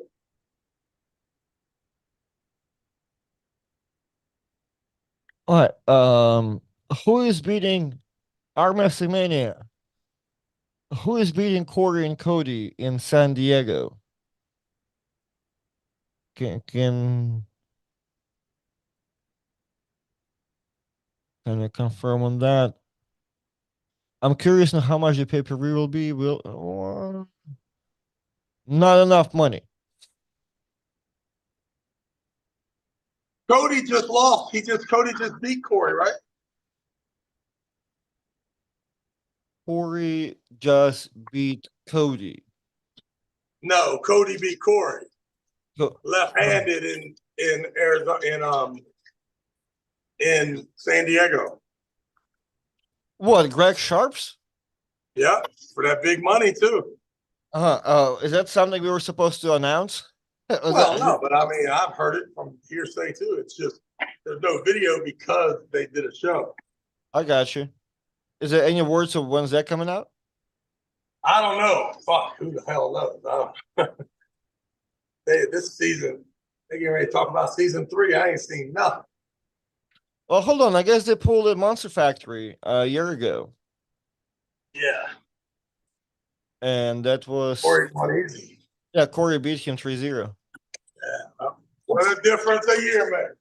All right. Who is beating our WrestleMania? Who is beating Corey and Cody in San Diego? Can can I confirm on that? I'm curious now how much the pay per view will be. Will not enough money. Cody just lost. Cody just beat Corey, right? Corey just beat Cody. No, Cody beat Corey. So, Left-handed in Arizona in San Diego. what? Greg Sharps? Yeah, for that big money too. Is that something we were supposed to announce? Was Well, that? no, but I mean, I've heard it from hearsay too. It's just there's no video because they did a show. I got you. Is there any words of when's that coming out? I don't know. Fuck, who the hell knows? This season, they get ready to talk about season 3. I ain't seen nothing. Well, hold on. I guess they pulled at Monster Factory a year ago, Yeah, and that was Corey's one easy. yeah. Corey beat him 3-0. Yeah, what a difference a year makes.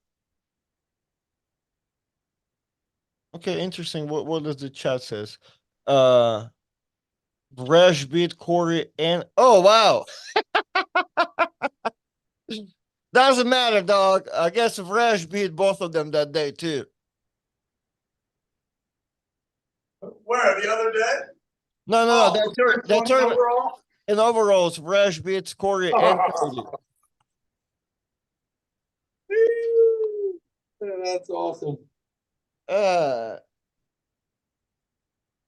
Okay, interesting. What does the chat says? Uh, Resh beat Corey and oh wow, doesn't matter, dog. I guess Resh beat both of them that day too. Where the other day? No, no, no. Oh, That tournament overall. in overalls, Resh beats Corey and Cody. That's awesome. Uh,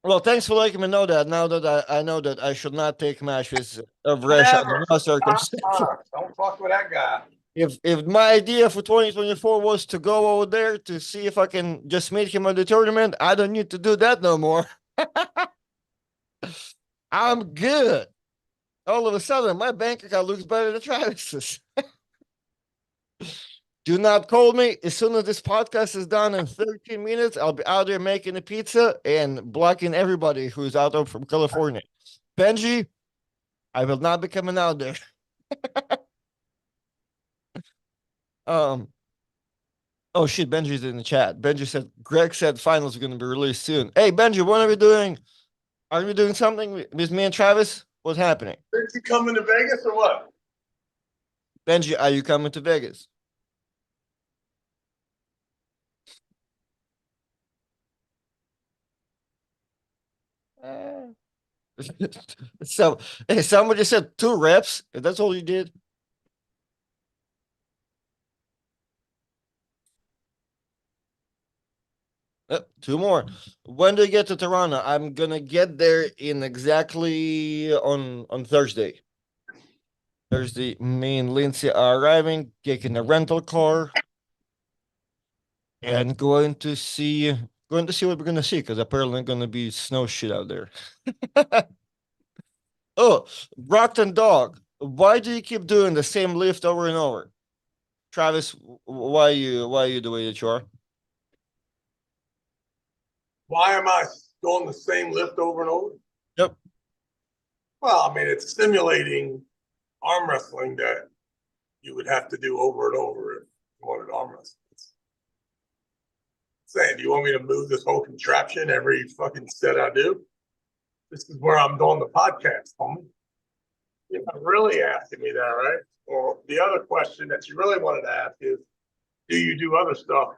well, thanks for letting me know that. Now that I know that I should not take matches of Resh under Never. no circumstances. Don't fuck with that guy. If my idea for 2024 was to go over there to see if I can just meet him at the tournament, I don't need to do that no more. I'm good. All of a sudden, my bank account looks better than Travis's. Do not call me. As soon as this podcast is done in 13 minutes, I'll be out there making a pizza and blocking everybody who's out there from California. Benji, I will not be coming out there. um. Oh shit, Benji's in the chat. Benji said Greg said finals are going to be released soon. Hey Benji, what are we doing? Are we doing something with me and Travis? What's happening? Did you come into Vegas or what? Benji, are you coming to Vegas? Uh, so, hey, somebody said 2 reps. If that's all you did. Yep, 2 more. When do you get to Toronto? I'm gonna get there in exactly on Thursday. Thursday, me and Lindsay are arriving, taking a rental car, and going to see what we're gonna see because apparently gonna be snow shit out there. Oh, Brockton dog, why do you keep doing the same lift over and over? Travis, why you the way that you are? Why am I doing the same lift over and over? Yep. Well, I mean, it's simulating arm wrestling that you would have to do over and over if you wanted arm wrestling. Saying, do you want me to move this whole contraption every fucking set I do? This is where I'm doing the podcast, homie. You're not really asking me that, right? Or the other question that you really wanted to ask is, do you do other stuff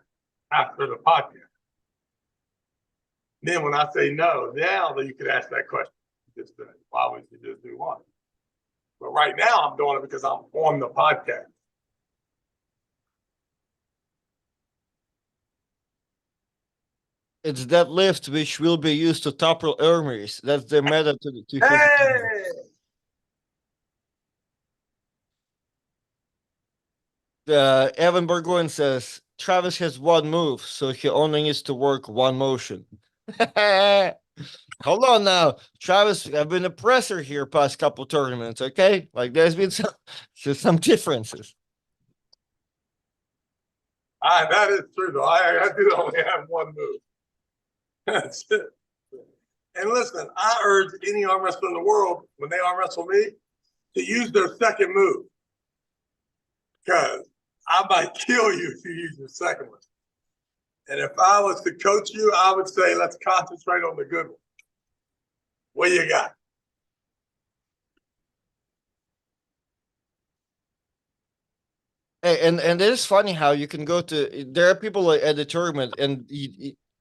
after the podcast? Then when I say no, now that you could ask that question. just do it? Why would you just do one? But right now, I'm doing it because I'm on the podcast. It's that lift which will be used to topple armies. That's the method to his madness. Hey, Evan Burgoyne says Travis has one move, so he only needs to work one motion. Hold on now, Travis. I've been a presser here past couple tournaments. Okay, like there's been some differences. that is true though. I do only have one move. That's it. And listen, I urge any arm wrestler in the world when they arm wrestle me to use their second move, because I might kill you if you use your second one. And if I was to coach you, I would say let's concentrate on the good one. What you got? And it is funny how you can go to. There are people at the tournament, and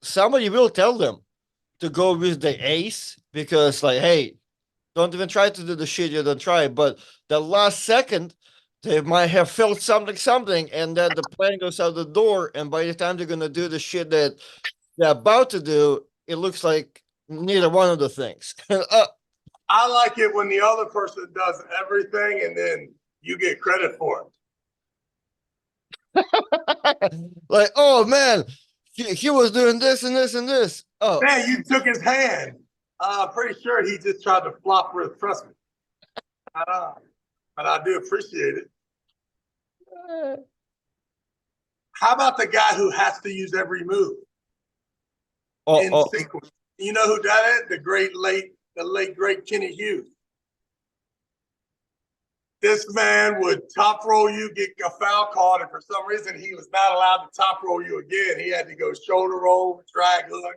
somebody will tell them to go with the ace because, like, hey, don't even try to do the shit you don't try. But the last second, they might have felt something, and then the plan goes out the door. And by the time they're gonna do the shit that they're about to do, it looks like neither one of the things. I like it when the other person does everything and then you get credit for it. Like, oh man, he was doing this and this and this. Oh, Man, you took his hand. I'm pretty sure he just tried to flop for it. Trust me. But I do appreciate it. How about the guy who has to use every move in oh, sequence? You know who did it? The late great Kenny Hughes. This man would top roll you, get a foul called, and for some reason he was not allowed to top roll you again. He had to go shoulder roll, drag hook,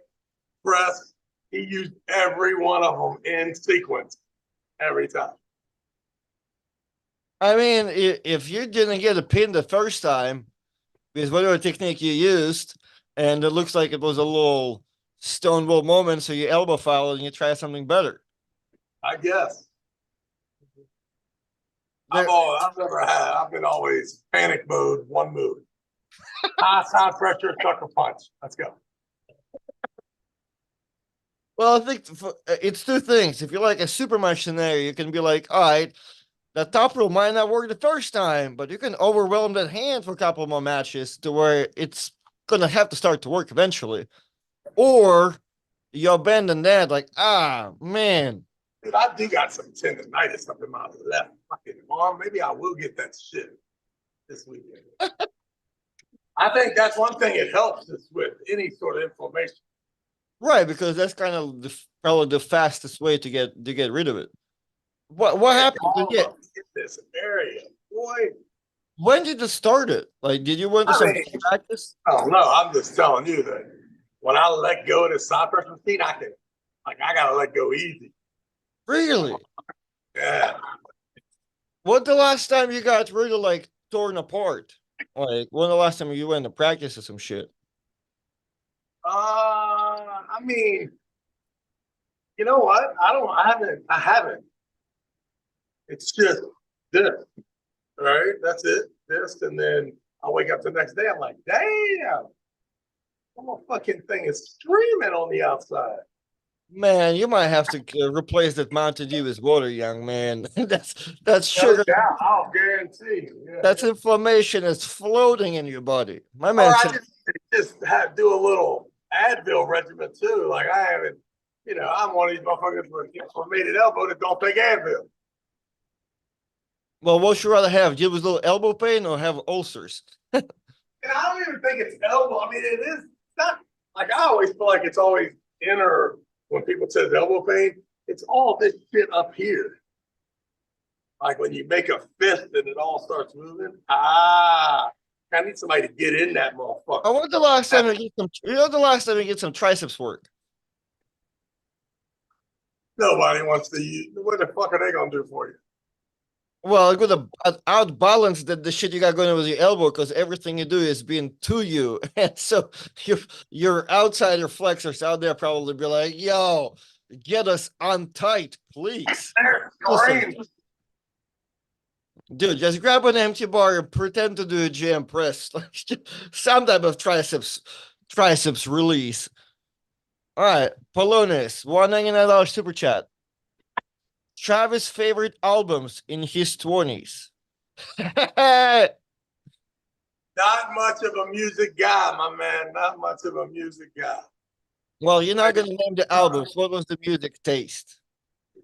press. He used every one of them in sequence every time. I mean, if you didn't get a pin the first time with whatever technique you used, and it looks like it was a little stonewall moment, so you elbow foul and you try something better. I guess. There, I've been always panic mode, one move. High pressure, sucker punch. Let's go. well, I think it's two things. If you're like a super match scenario, you can be like, all right, the top row might not work the first time, but you can overwhelm that hand for a couple more matches to where it's gonna have to start to work eventually. Or you abandon that, like, ah, man. Dude, I do got some tendonitis up in my left fucking arm. Maybe I will get that shit this weekend. I think that's one thing it helps us with any sort of inflammation. Right, because that's kind of probably the fastest way to get rid of it. What happened? Yeah, Get this area, boy. when did it start it? Like, did you went to I some mean, practice? I don't know. I'm just telling you that when I let go of this side pressure machine, I gotta let go easy. Really? Yeah. What the last time you got really like torn apart? Like, when the last time you went to practice or some shit? I mean, you know what? I haven't. It's just this, right? That's it. This, and then I wake up the next day. I'm like, damn, the fucking thing is streaming on the outside. Man, you might have to replace that Mountain Dew with water, young man. That's No sugar. doubt, I'll guarantee you. Yeah. That's inflammation. It's floating in your body. My Or man I said, just have do a little Advil regimen too. Like I haven't, I'm one of these motherfuckers with inflamed elbow that don't take Advil. "Well, what should you rather have? Deal with a little elbow pain or have ulcers?" And I don't even think it's elbow. I mean, it is not like I always feel like it's always inner when people say elbow pain. It's all this shit up here. Like when you make a fist and it all starts moving. I need somebody to get in that motherfucker. I want the last time you get some. You know, the last time you get some triceps work. Nobody wants to use. What the fuck are they gonna do for you? Well, I'm gonna outbalance the shit you got going on with your elbow because everything you do is being to you, and so your outsider flexors out there probably be like, "Yo, Get us untight, please. They're Listen, screaming. dude, just grab an empty bar and pretend to do a jam press, like some type of triceps release. All right, Polonis, $199 super chat. Travis' favorite albums in his 20s. Not much of a music guy, my man. Not much of a music guy. Well, you're I, not going to name the albums. What was the music taste?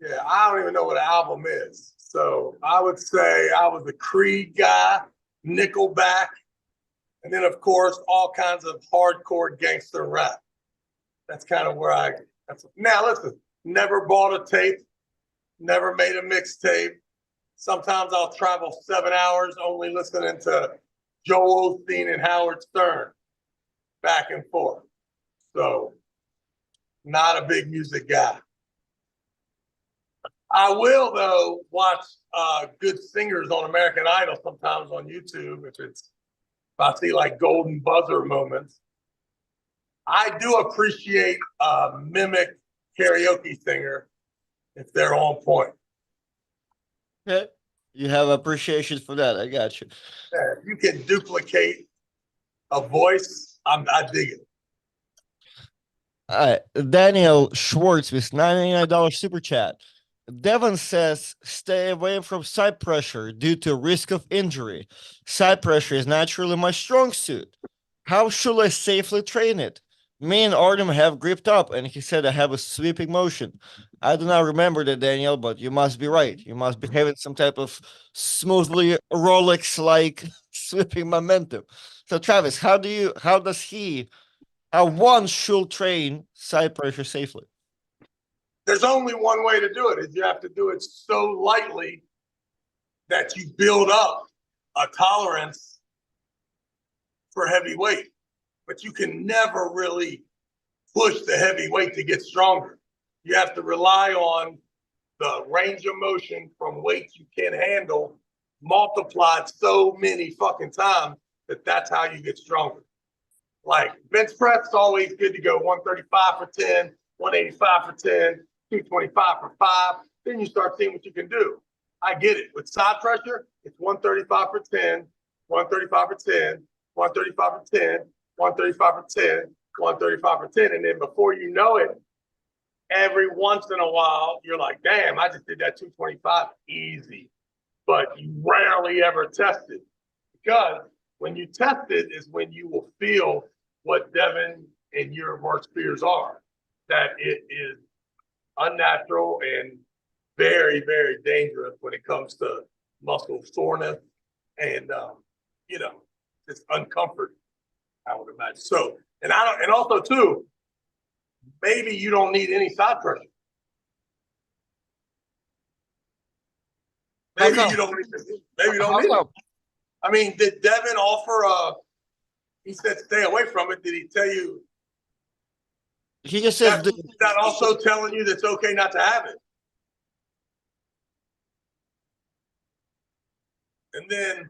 yeah, I don't even know what an album is. So I would say I was a Creed guy, Nickelback, and then of course all kinds of hardcore gangster rap. That's kind of where I. Now listen, never bought a tape, never made a mixtape. Sometimes I'll travel 7 hours only listening to Joel Osteen and Howard Stern back and forth. So not a big music guy. I will though watch good singers on American Idol sometimes on YouTube if I see like golden buzzer moments. I do appreciate a mimic karaoke singer if they're on point. Okay. You have appreciation for that. I got you. If you can duplicate a voice, I dig it. All right. Daniel Schwartz with $99 super chat. Devon says stay away from side pressure due to risk of injury. Side pressure is naturally my strong suit. How should I safely train it? Me and Artem have gripped up, and he said I have a sweeping motion. I do not remember that, Daniel, but you must be right. You must be having some type of smoothly Rolex-like sweeping momentum. So, Travis, how one should train side pressure safely? There's only one way to do it, is you have to do it so lightly that you build up a tolerance for heavy weight. But you can never really push the heavy weight to get stronger. You have to rely on the range of motion from weights you can handle multiplied so many fucking times that's how you get stronger. Like bench press is always good to go 135 for 10, 185 for 10, 225 for 5. Then you start seeing what you can do. I get it. With side pressure, it's 135 for 10, 135 for 10, 135 for 10, 135 for 10, 135 for 10. And then before you know it, every once in a while, you're like, damn, I just did that 225 easy. But you rarely ever test it. Because when you test it is when you will feel what Devin and your worst fears are. That it is unnatural and very, very dangerous when it comes to muscle soreness and just uncomfort, I would imagine. So, and also too, maybe you don't need any side pressure. Maybe you don't need it. Maybe you don't need it. I mean, did Devin offer he said stay away from it. Did he tell you? He just said that also telling you that it's okay not to have it. And then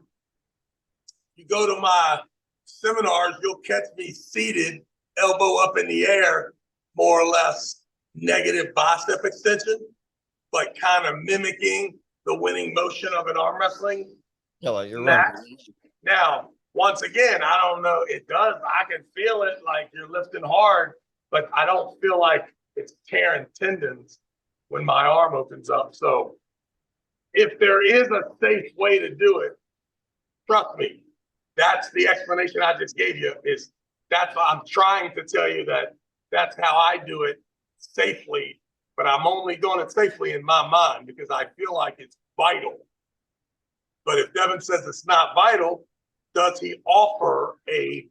you go to my seminars, you'll catch me seated, elbow up in the air, more or less negative bicep extension, but kind of mimicking the winning motion of an arm wrestling you're match. right. Now, once again, I don't know. It does. I can feel it like you're lifting hard, but I don't feel like it's tearing tendons when my arm opens up. So if there is a safe way to do it, trust me, that's the explanation I just gave you. That's what I'm trying to tell you, that that's how I do it safely, but I'm only doing it safely in my mind because I feel like it's vital. But if Devin says it's not vital, does he offer a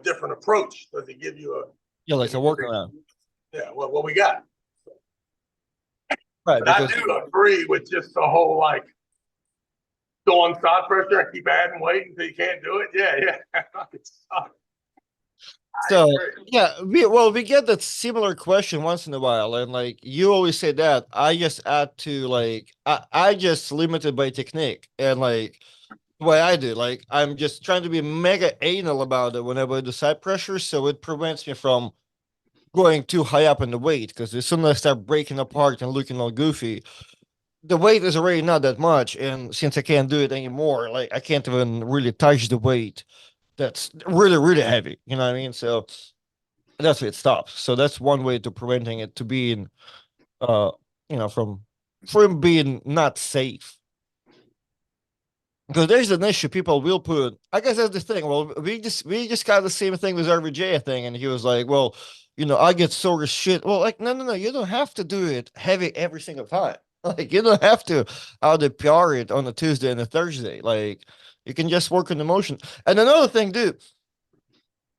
different approach? Does he give you like a workaround? Yeah, well, what we got. Right. But I do agree with just the whole like throwing side pressure and keep adding weight until you can't do it. Yeah. So we get that similar question once in a while, and like you always say that. I just add to like I just limited by technique, and like the way I do, like I'm just trying to be mega anal about it whenever I do side pressure, so it prevents me from going too high up in the weight because as soon as I start breaking apart and looking all goofy, the weight is already not that much. And since I can't do it anymore, like I can't even really touch the weight that's really, really heavy. You know what I mean? So that's where it stops. So that's one way to preventing it to being, uh, from being not safe. Because there's an issue people will put. I guess that's the thing. Well, we just got the same thing with RVJ thing, and he was like, "Well, I get sore as shit." Well, like, no, no, no, you don't have to do it heavy every single time. Like, you don't have to out the PR it on a Tuesday and a Thursday. Like, you can just work on the motion. And another thing, dude,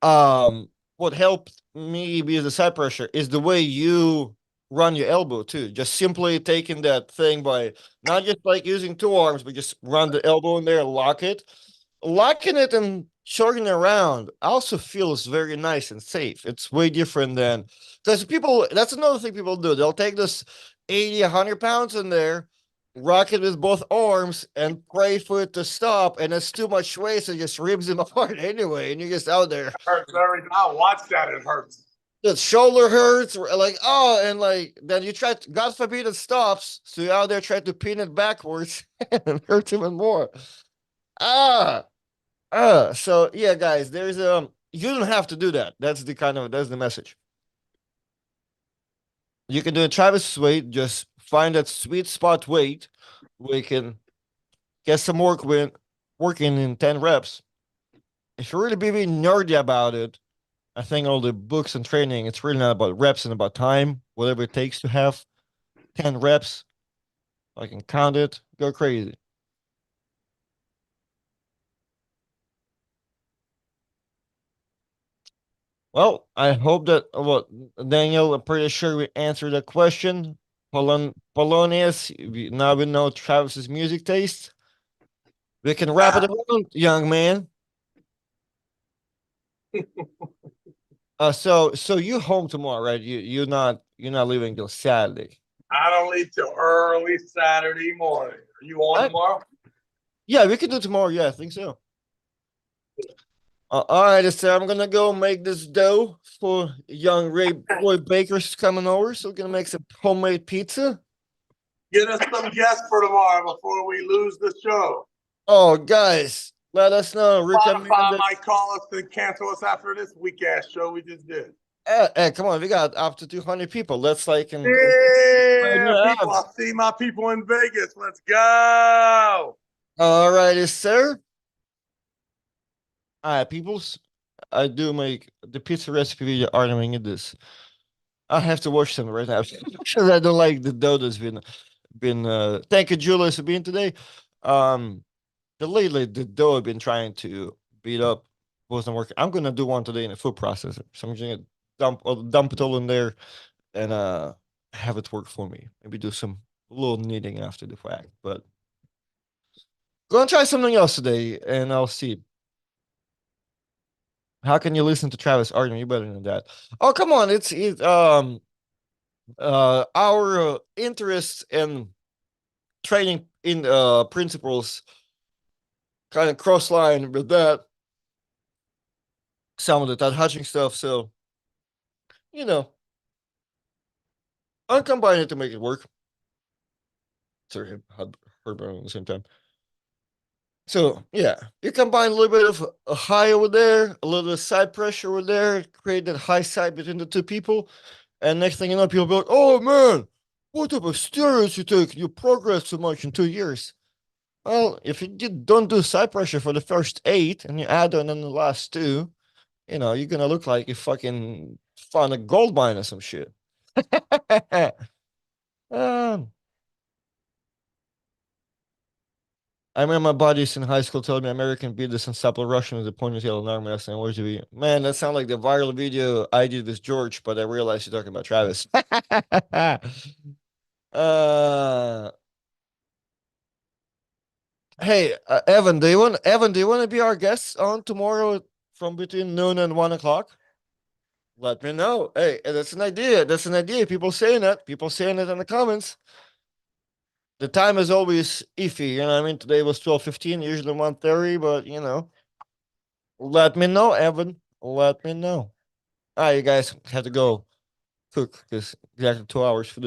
what helped me be the side pressure is the way you run your elbow too. Just simply taking that thing by not just like using two arms, but just run the elbow in there, lock it. Locking it and chugging around also feels very nice and safe. It's way different than because people, that's another thing people do. They'll take this 80, 100 pounds in there, rock it with both arms, and pray for it to stop. And it's too much weight, so it just rips them apart anyway. And you're just out there. Hurts every time I watch that. It hurts. The shoulder hurts, like, oh, and like, then you try to, God forbid it stops. So you're out there trying to pin it backwards and it hurts even more. Ah, so yeah, guys, there's you don't have to do that. That's the message. You can do a Travis weight, just find that sweet spot weight. We can get some working in 10 reps. If you're really being nerdy about it, I think all the books and training, it's really not about reps and about time, whatever it takes to have 10 reps. I can count it, go crazy. Well, I hope that, well, Daniel, I'm pretty sure we answered the question. Polonius, now we know Travis's music taste. We can wrap it around, young man. So you home tomorrow, right? You're not leaving till Saturday. I don't leave till early Saturday morning. Are you on Right? tomorrow? Yeah, we can do tomorrow. Yeah, I think so. All right, so I'm gonna go make this dough for young Roy Baker's coming over. So we're gonna make some homemade pizza. Get us some guests for tomorrow before we lose the show. Oh, guys, let us know. Spotify Recommended. might call us and cancel us after this weak ass show we just did. Hey, come on, we got up to 200 people. Let's like and spread Yeah, your people. I abs. see my people in Vegas. Let's go. All righty, sir. All right, peoples. I do make the pizza recipe video arguing in this. I have to watch some right now because I don't like the dough that's been. Thank you, Julius, for being today. Um, lately the dough I've been trying to beat up wasn't working. I'm gonna do one today in a food processor. So I'm just gonna dump it all in there and have it work for me. Maybe do some little kneading after the fact. But gonna try something else today, and I'll see. How can you listen to Travis arguing? You better than that. Oh, come on! Our interest in training in principles kind of cross line with that some of the Todd Hutching stuff. So you know, I'm combining it to make it work. Sorry, heartburn at the same time. So yeah, you combine a little bit of a high over there, a little bit of side pressure over there, create that high side between the two people, and next thing you know, people be like, "Oh man, what type of steroids you take? You progress so much in 2 years." Well, if you don't do side pressure for the first 8 and you add on in the last two, you're gonna look like you fucking found a gold mine or some shit. um, I remember my buddies in high school told me American beat this and Sapple Russian with a ponytail and arm wrestling. Where's the video? Man, that sounded like the viral video I did with George, but I realized you're talking about Travis. uh, hey, Evan, do you want to be our guest on tomorrow from between noon and 1 o'clock? Let me know. Hey, that's an idea. That's an idea. People saying it. People saying it in the comments. The time is always iffy. You know what I mean? Today was 12:15, usually 1:30, but let me know, Evan. Let me know. All right, you guys have to go. cook because exactly 2 hours for the